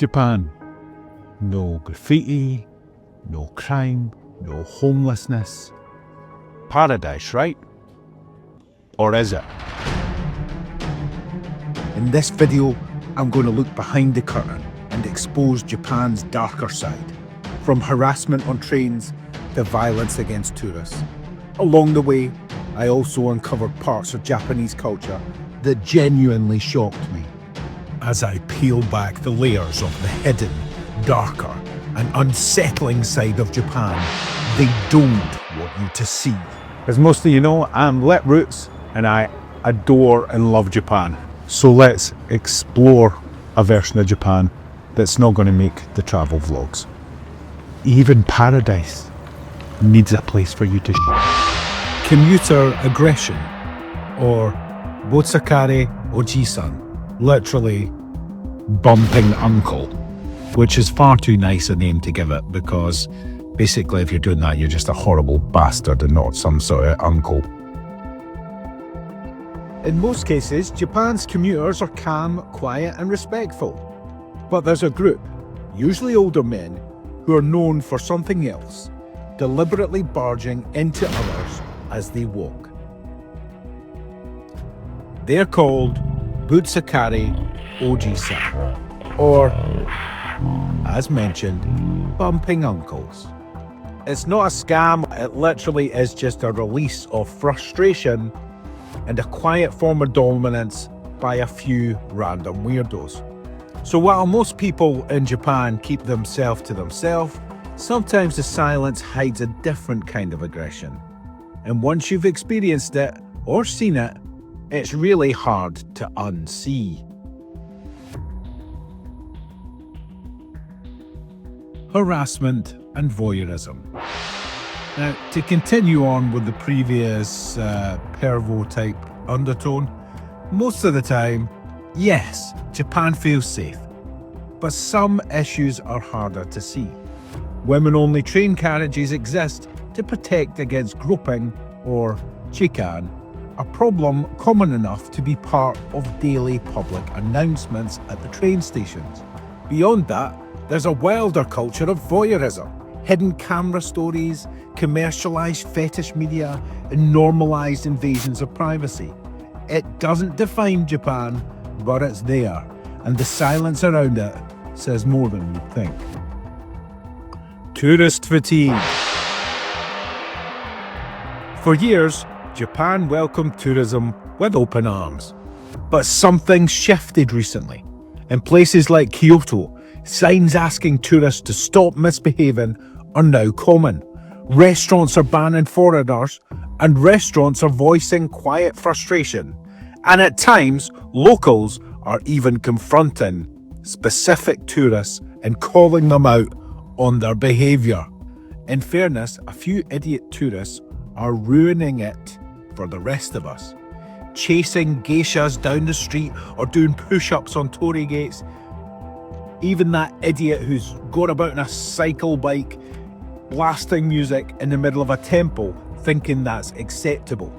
Japan. No graffiti, no crime, no homelessness. Paradise, right? Or is it? In this video, I'm going to look behind the curtain and expose Japan's darker side, from harassment on trains to violence against tourists. Along the way, I also uncovered parts of Japanese culture that genuinely shocked me. As I peel back the layers of the hidden, darker, and unsettling side of Japan they don't want you to see. As most of you know, I'm Let Roots and I adore and love Japan. So let's explore a version of Japan that's not going to make the travel vlogs. Even paradise needs a place for you to Commuter aggression, or botsakare oji-san, literally bumping uncle, which is far too nice a name to give it because basically if you're doing that you're just a horrible bastard and not some sort of uncle. In most cases, Japan's commuters are calm, quiet and respectful. But there's a group, usually older men, who are known for something else, deliberately barging into others as they walk. They're called botsakare oji-san, or, as mentioned, bumping uncles. It's not a scam, it literally is just a release of frustration and a quiet form of dominance by a few random weirdos. So while most people in Japan keep themselves to themselves, sometimes the silence hides a different kind of aggression. And once you've experienced it or seen it, it's really hard to unsee. Harassment and voyeurism. Now, to continue on with the previous pervo-type undertone, most of the time, yes, Japan feels safe, but some issues are harder to see. Women-only train carriages exist to protect against groping or chikan, a problem common enough to be part of daily public announcements at the train stations. Beyond that, there's a wilder culture of voyeurism, hidden camera stories, commercialised fetish media, and normalised invasions of privacy. It doesn't define Japan, but it's there, and the silence around it says more than you'd think. Tourist fatigue. For years, Japan welcomed tourism with open arms. But something shifted recently. In places like Kyoto, signs asking tourists to stop misbehaving are now common. Restaurants are banning foreigners, and restaurants are voicing quiet frustration. And at times, locals are even confronting specific tourists and calling them out on their behaviour. In fairness, a few idiot tourists are ruining it for the rest of us. Chasing geishas down the street or doing push-ups on torii gates. Even that idiot who's going about on a cycle bike, blasting music in the middle of a temple, thinking that's acceptable.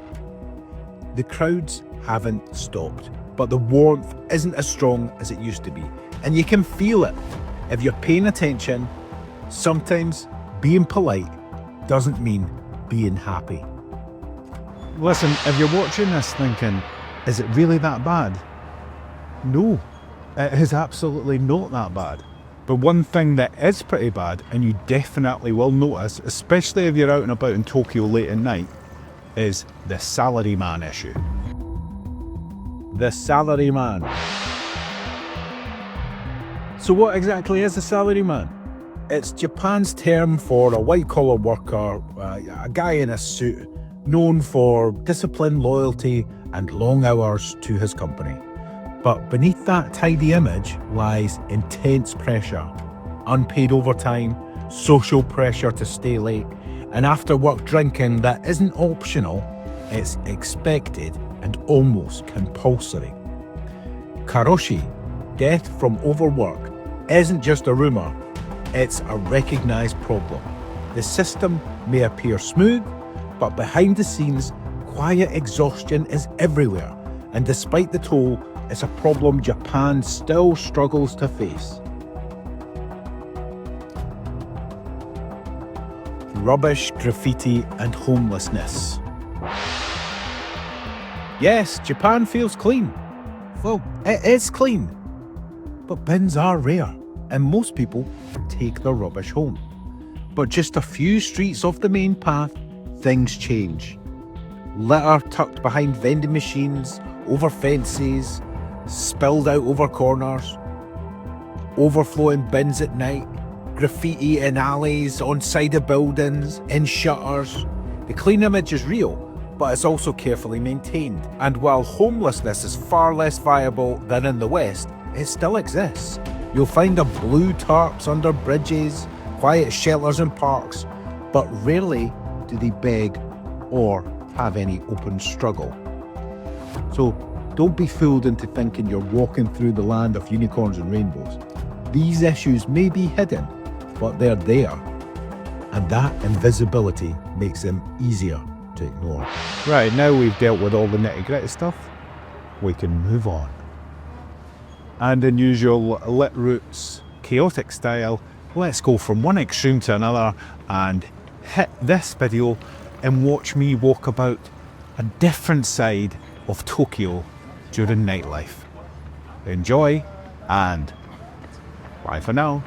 The crowds haven't stopped, but the warmth isn't as strong as it used to be. And you can feel it. If you're paying attention, sometimes being polite doesn't mean being happy. Listen, if you're watching this thinking, is it really that bad? No, it is absolutely not that bad. But one thing that is pretty bad, and you definitely will notice, especially if you're out and about in Tokyo late at night, is the salaryman issue. The salaryman. So what exactly is a salaryman? It's Japan's term for a white-collar worker, a guy in a suit, known for discipline, loyalty, and long hours to his company. But beneath that tidy image lies intense pressure, unpaid overtime, social pressure to stay late, and after-work drinking that isn't optional, it's expected and almost compulsory. Karoshi, death from overwork, isn't just a rumour, it's a recognised problem. The system may appear smooth, but behind the scenes, quiet exhaustion is everywhere, and despite the toll, it's a problem Japan still struggles to face. rubbish, graffiti, and homelessness. Yes, Japan feels clean. Well, it is clean. But bins are rare, and most people take their rubbish home. But just a few streets off the main path, things change. Litter tucked behind vending machines, over fences, spilled out over corners, overflowing bins at night, graffiti in alleys, on side of buildings, in shutters. The clean image is real, but it's also carefully maintained. And while homelessness is far less viable than in the West, it still exists. You'll find a blue tarps under bridges, quiet shelters in parks, but rarely do they beg or have any open struggle. So don't be fooled into thinking you're walking through the land of unicorns and rainbows. These issues may be hidden, but they're there. And that invisibility makes them easier to ignore. Right, now we've dealt with all the nitty-gritty stuff, we can move on. And in usual Lit Roots chaotic style, let's go from one extreme to another and hit this video and watch me walk about a different side of Tokyo during nightlife. Enjoy, and bye for now.